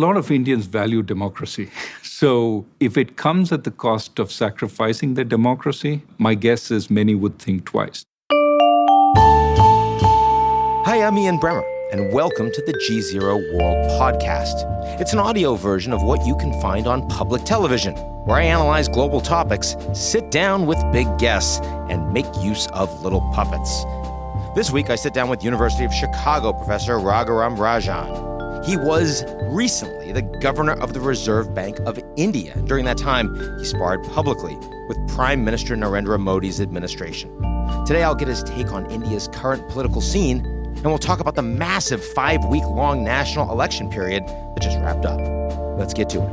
lot of Indians value democracy. So if it comes at the cost of sacrificing their democracy, my guess is many would think twice. Hi, I'm Ian Bremmer, and welcome to the GZERO World Podcast. It's an audio version of what you can find on public television, where I analyze global topics, sit down with big guests, and make use of little puppets. This week, I sit down with University of Chicago professor Raghuram Rajan. He was recently the governor of the Reserve Bank of India. During that time, he sparred publicly with Prime Minister Narendra Modi's administration. Today, I'll get his take on India's current political scene, and we'll talk about the massive 5-week-long national election period that just wrapped up. Let's get to it.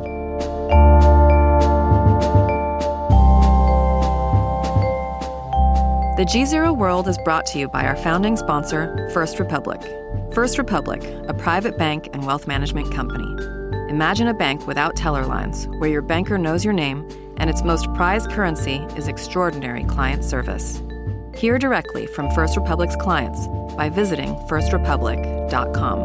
The GZERO World is brought to you by our founding sponsor, First Republic. First Republic, a private bank and wealth management company. Imagine a bank without teller lines, where your banker knows your name and its most prized currency is extraordinary client service. Hear directly from First Republic's clients by visiting firstrepublic.com.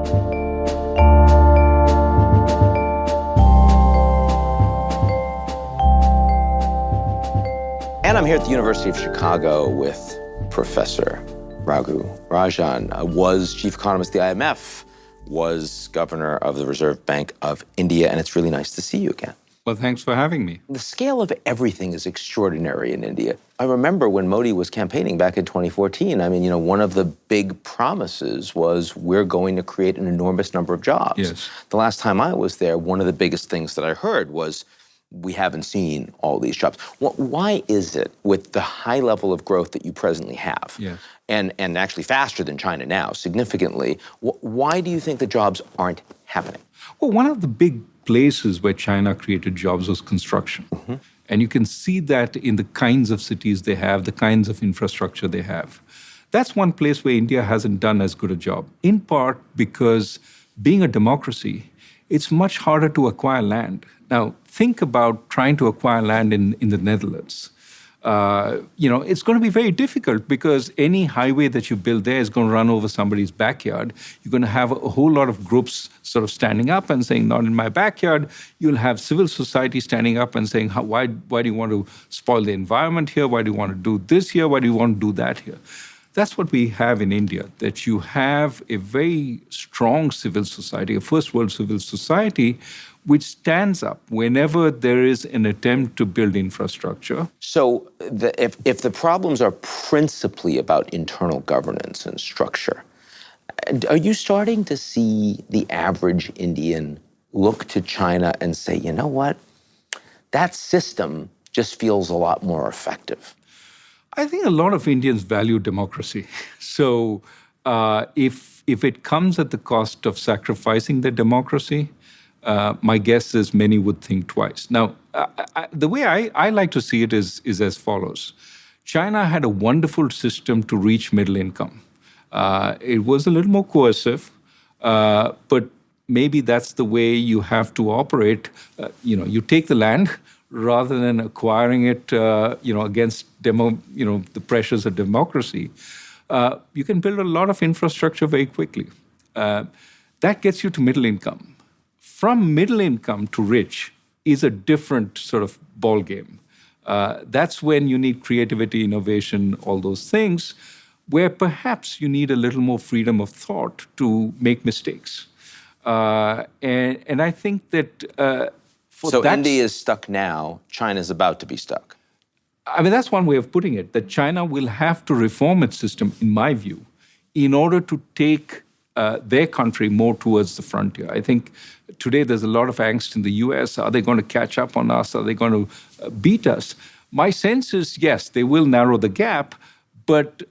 And I'm here at the University of Chicago with Professor Raghu Rajan, was chief economist of the IMF, was governor of the Reserve Bank of India, and it's really nice to see you again. Well, thanks for having me. The scale of everything is extraordinary in India. I remember when Modi was campaigning back in 2014, one of the big promises was we're going to create an enormous number of jobs. Yes. The last time I was there, one of the biggest things that I heard was we haven't seen all these jobs. Why is it, with the high level of growth that you presently have, yes, and actually faster than China now, significantly, why do you think the jobs aren't happening? Well, one of the big places where China created jobs was construction. Mm-hmm. And you can see that in the kinds of cities they have, the kinds of infrastructure they have. That's one place where India hasn't done as good a job, in part because being a democracy, it's much harder to acquire land. Now, think about trying to acquire land in the Netherlands. It's going to be very difficult because any highway that you build there is going to run over somebody's backyard. You're going to have a whole lot of groups sort of standing up and saying, not in my backyard. You'll have civil society standing up and saying, why do you want to spoil the environment here? Why do you want to do this here? Why do you want to do that here? That's what we have in India, that you have a very strong civil society, a first world civil society, which stands up whenever there is an attempt to build infrastructure. So if the problems are principally about internal governance and structure, are you starting to see the average Indian look to China and say, you know what, that system just feels a lot more effective? I think a lot of Indians value democracy. So if it comes at the cost of sacrificing their democracy, my guess is many would think twice. Now, the way I like to see it is as follows. China had a wonderful system to reach middle income. It was a little more coercive, but maybe that's the way you have to operate. You take the land rather than acquiring it, against the pressures of democracy. You can build a lot of infrastructure very quickly. That gets you to middle income. From middle income to rich is a different sort of ballgame. That's when you need creativity, innovation, all those things, where perhaps you need a little more freedom of thought to make mistakes. And I think that So India is stuck now, China's about to be stuck. That's one way of putting it, that China will have to reform its system, in my view, in order to take their country more towards the frontier. I think today there's a lot of angst in the US. Are they going to catch up on us? Are they going to beat us? My sense is, yes, they will narrow the gap, but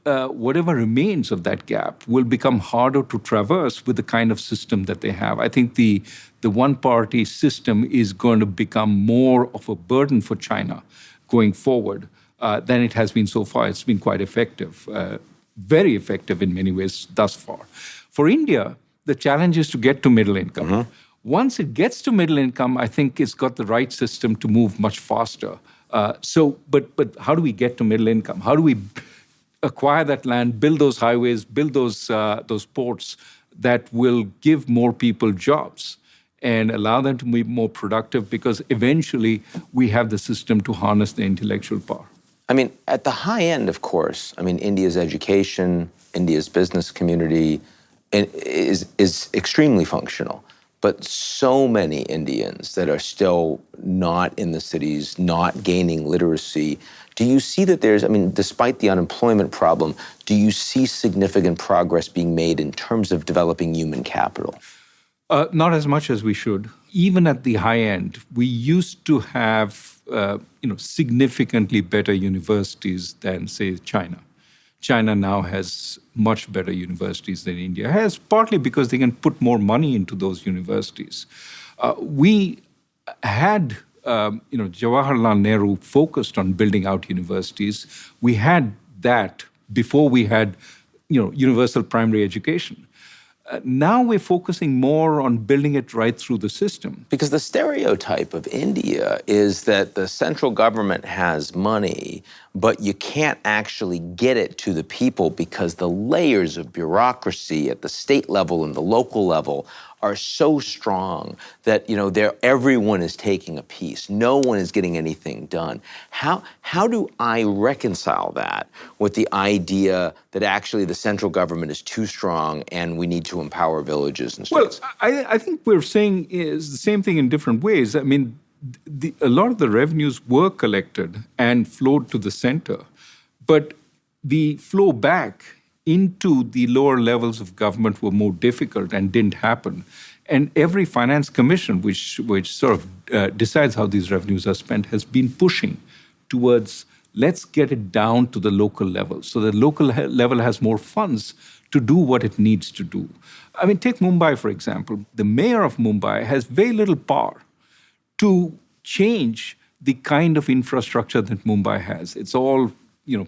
whatever remains of that gap will become harder to traverse with the kind of system that they have. I think the one-party system is going to become more of a burden for China going forward than it has been so far. It's been quite effective, very effective in many ways thus far. For India, the challenge is to get to middle income. Mm-hmm. Once it gets to middle income, I think it's got the right system to move much faster. But how do we get to middle income? How do we acquire that land, build those highways, build those ports that will give more people jobs? and allow them to be more productive, because eventually we have the system to harness the intellectual power. I mean, at the high end, of course, I mean, India's education, India's business community is extremely functional. But so many Indians that are still not in the cities, not gaining literacy. Do you see that there's, I mean, despite the unemployment problem, do you see significant progress being made in terms of developing human capital? Not as much as we should. Even at the high end, we used to have significantly better universities than, say, China. China now has much better universities than India has, partly because they can put more money into those universities. We had, Jawaharlal Nehru focused on building out universities. We had that before we had, universal primary education. Now we're focusing more on building it right through the system. Because the stereotype of India is that the central government has money, but you can't actually get it to the people because the layers of bureaucracy at the state level and the local level are so strong that everyone is taking a piece. No one is getting anything done. How do I reconcile that with the idea that actually the central government is too strong and we need to empower villages and states? Well, I think we're saying is the same thing in different ways. I mean, a lot of the revenues were collected and flowed to the center, but the flow back into the lower levels of government were more difficult and didn't happen. And every finance commission, which sort of decides how these revenues are spent, has been pushing towards let's get it down to the local level so the local level has more funds to do what it needs to do. I mean, take Mumbai, for example. The mayor of Mumbai has very little power to change the kind of infrastructure that Mumbai has. It's all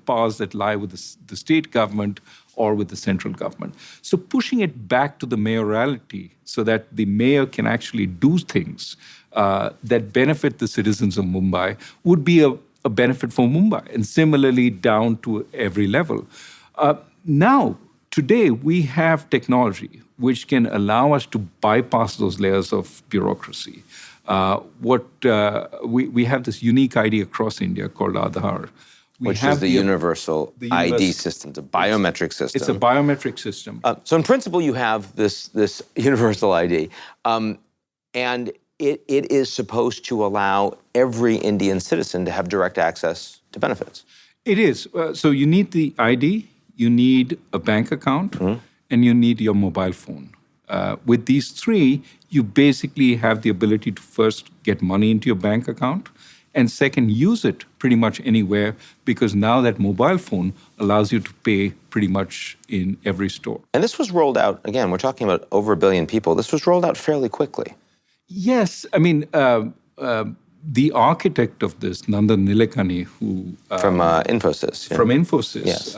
powers that lie with the state government or with the central government. So pushing it back to the mayoralty so that the mayor can actually do things that benefit the citizens of Mumbai would be a benefit for Mumbai, and similarly down to every level. Now, today, we have technology which can allow us to bypass those layers of bureaucracy. We have this unique ID across India called Aadhaar. Which is the universal ID system, the biometric system. It's a biometric system. So in principle, you have this universal ID, and it is supposed to allow every Indian citizen to have direct access to benefits. It is. So you need the ID, you need a bank account, and you need your mobile phone. With these three, you basically have the ability to first get money into your bank account, and second, use it pretty much anywhere, because now that mobile phone allows you to pay pretty much in every store. And this was rolled out, again, we're talking about over 1 billion people. This was rolled out fairly quickly. Yes. I mean, the architect of this, Nandan Nilekani, who... From Infosys. From Infosys, yes.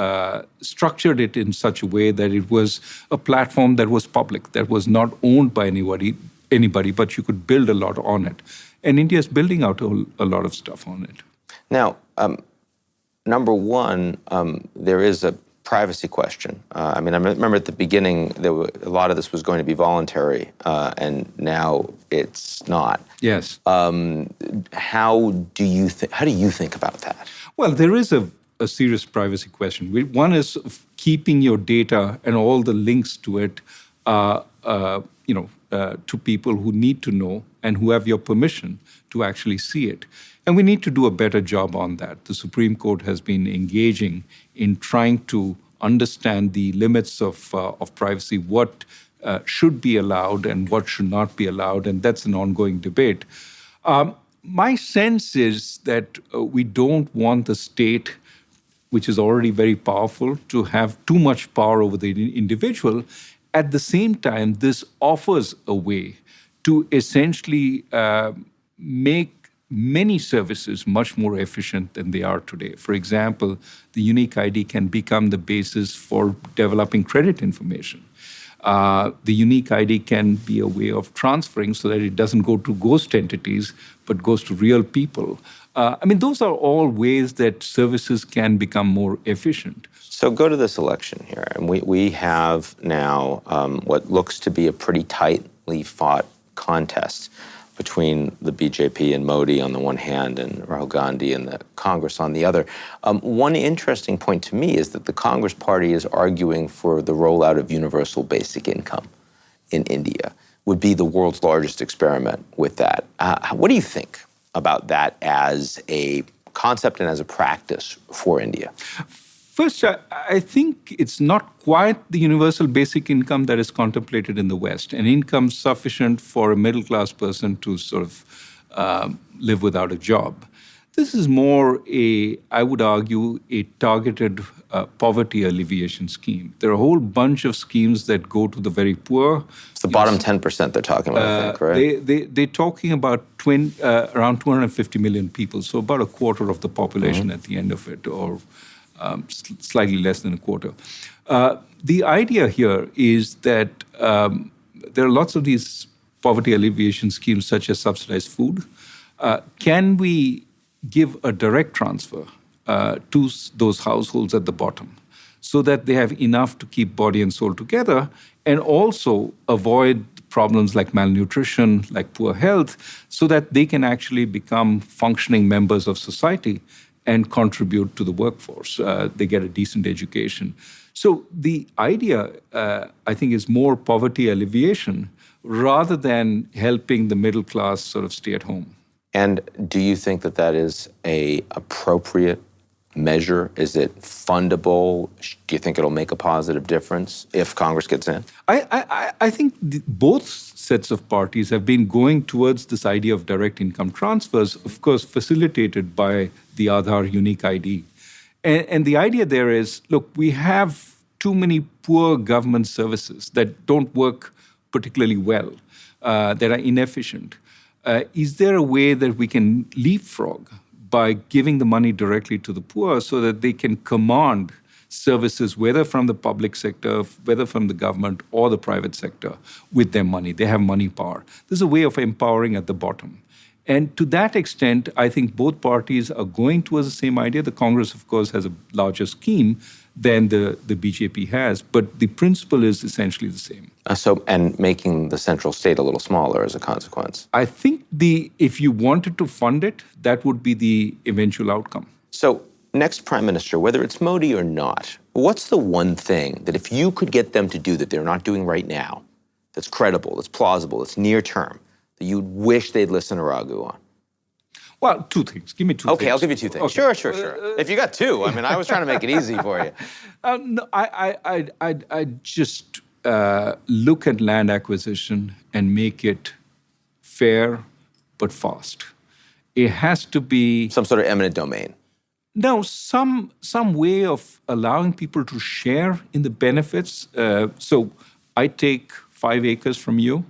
Structured it in such a way that it was a platform that was public, that was not owned by anybody, but you could build a lot on it. And India is building out a lot of stuff on it. Now, number one, there is a privacy question. I remember at the beginning, a lot of this was going to be voluntary, and now it's not. Yes. How do you think about that? Well, there is a serious privacy question. One is keeping your data and all the links to it, to people who need to know and who have your permission to actually see it. And we need to do a better job on that. The Supreme Court has been engaging in trying to understand the limits of privacy, what should be allowed and what should not be allowed, and that's an ongoing debate. My sense is that we don't want the state, which is already very powerful, to have too much power over the individual. At the same time, this offers a way to essentially make many services much more efficient than they are today. For example, the unique ID can become the basis for developing credit information. The unique ID can be a way of transferring so that it doesn't go to ghost entities, but goes to real people. Those are all ways that services can become more efficient. So go to this election here, and we have now what looks to be a pretty tightly fought contest between the BJP and Modi on the one hand and Rahul Gandhi and the Congress on the other. One interesting point to me is that the Congress party is arguing for the rollout of universal basic income in India, would be the world's largest experiment with that. What do you think about that as a concept and as a practice for India? First, I think it's not quite the universal basic income that is contemplated in the West, an income sufficient for a middle-class person to sort of live without a job. This is more I would argue, a targeted poverty alleviation scheme. There are a whole bunch of schemes that go to the very poor. It's the bottom 10% they're talking about, I think, right? They're talking about around 250 million people, so about a quarter of the population at the end of it, or slightly less than a quarter. The idea here is that there are lots of these poverty alleviation schemes, such as subsidized food. Can we give a direct transfer to those households at the bottom so that they have enough to keep body and soul together, and also avoid problems like malnutrition, like poor health, so that they can actually become functioning members of society and contribute to the workforce. They get a decent education. So the idea, I think, is more poverty alleviation rather than helping the middle class sort of stay at home. And do you think that that is an appropriate measure? Is it fundable? Do you think it'll make a positive difference if Congress gets in? I think both sets of parties have been going towards this idea of direct income transfers, of course, facilitated by the Aadhaar unique ID. And the idea there is, look, we have too many poor government services that don't work particularly well, that are inefficient. Is there a way that we can leapfrog by giving the money directly to the poor so that they can command services, whether from the public sector, whether from the government or the private sector, with their money? They have money power. There's a way of empowering at the bottom. And to that extent, I think both parties are going towards the same idea. The Congress, of course, has a larger scheme than the BJP has, but the principle is essentially the same. And making the central state a little smaller as a consequence. I think if you wanted to fund it, that would be the eventual outcome. So next prime minister, whether it's Modi or not, what's the one thing that if you could get them to do that they're not doing right now, that's credible, that's plausible, that's near term, that you'd wish they'd listen to Raghu on? Well, two things. Give me two things. Okay, I'll give you two things. Okay. Sure. If you got two, I mean, I was trying to make it easy for you. No, I just look at land acquisition and make it fair but fast. It has to be some sort of eminent domain. No, some way of allowing people to share in the benefits. So I take 5 acres from you,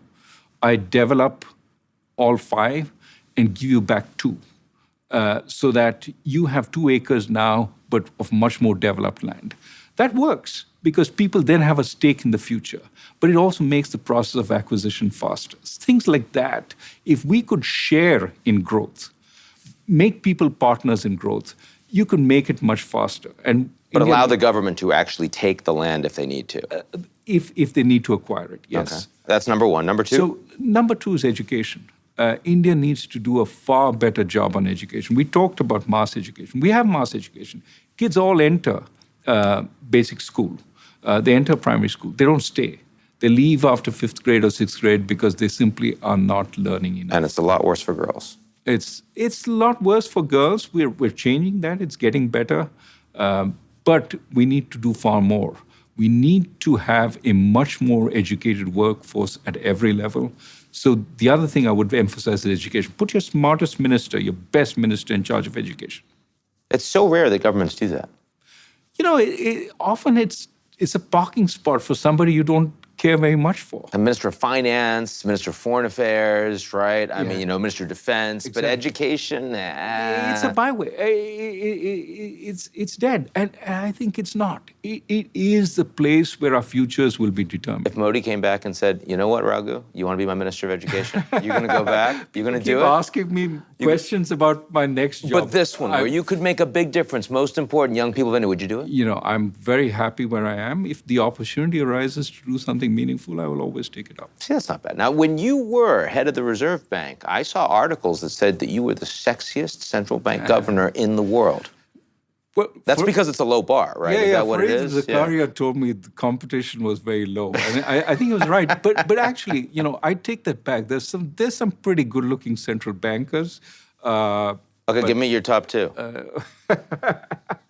I develop all 5 and give you back 2, so that you have 2 acres now, but of much more developed land. That works because people then have a stake in the future, but it also makes the process of acquisition faster. Things like that, if we could share in growth, make people partners in growth, you could make it much faster. But allow the government to actually take the land if they need to. If they need to acquire it, yes. Okay. That's number one. Number two? So number 2 is education. India needs to do a far better job on education. We talked about mass education. We have mass education. Kids all enter basic school. They enter primary school. They don't stay. They leave after 5th grade or 6th grade because they simply are not learning enough. And it's a lot worse for girls. It's a lot worse for girls. We're changing that. It's getting better. But we need to do far more. We need to have a much more educated workforce at every level. So the other thing I would emphasize is education. Put your smartest minister, your best minister in charge of education. It's so rare that governments do that. You know, often it's a parking spot for somebody you don't care very much for. A Minister of Finance, Minister of Foreign Affairs, right? I mean, Minister of Defense, exactly. But education, It's a byway. It's dead. And I think it's not. It is the place where our futures will be determined. If Modi came back and said, you know what, Raghu, you want to be my Minister of Education? You're going to go back? You're going to do it? Keep asking me questions about my next job. But this one, where you could make a big difference, most important, young people of India, would you do it? You know, I'm very happy where I am. If the opportunity arises to do something meaningful, I will always take it up. See, that's not bad. Now, when you were head of the Reserve Bank, I saw articles that said that you were the sexiest central bank governor in the world. Well, That's because it's a low bar, right? Yeah, is yeah. that what for it instance, is? Zakaria told me the competition was very low. And I think he was right. But actually, I take that back. There's some pretty good-looking central bankers. Okay, give me your top two.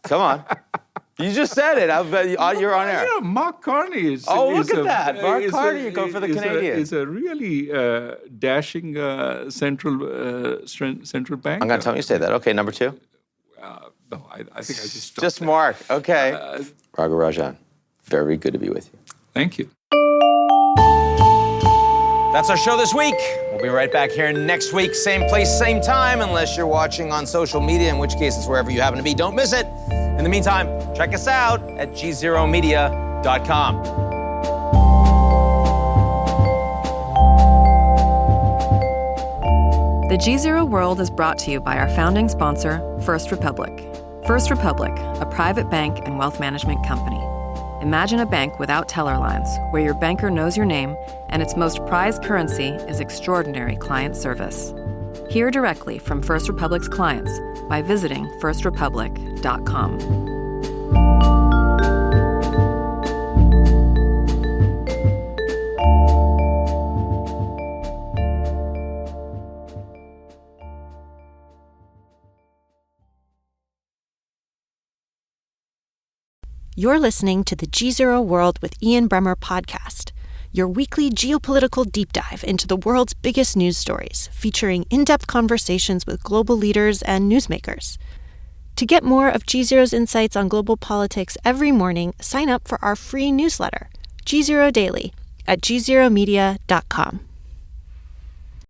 Come on. You just said it. You're on air. Mark Carney is. Look at that. Mark Carney, you're going for the Canadian. Is a really dashing central banker. I'm going to tell you to say that. Okay, number two. No, I think I just stopped Just there. Mark. Okay. Raghuram Rajan, very good to be with you. Thank you. That's our show this week. We'll be right back here next week, same place, same time, unless you're watching on social media, in which case it's wherever you happen to be. Don't miss it. In the meantime, check us out at gzeromedia.com. The GZERO World is brought to you by our founding sponsor, First Republic. First Republic, a private bank and wealth management company. Imagine a bank without teller lines, where your banker knows your name and its most prized currency is extraordinary client service. Hear directly from First Republic's clients by visiting firstrepublic.com. You're listening to the GZERO World with Ian Bremmer podcast, your weekly geopolitical deep dive into the world's biggest news stories, featuring in-depth conversations with global leaders and newsmakers. To get more of GZERO's insights on global politics every morning, sign up for our free newsletter, GZERO Daily, at gzeromedia.com.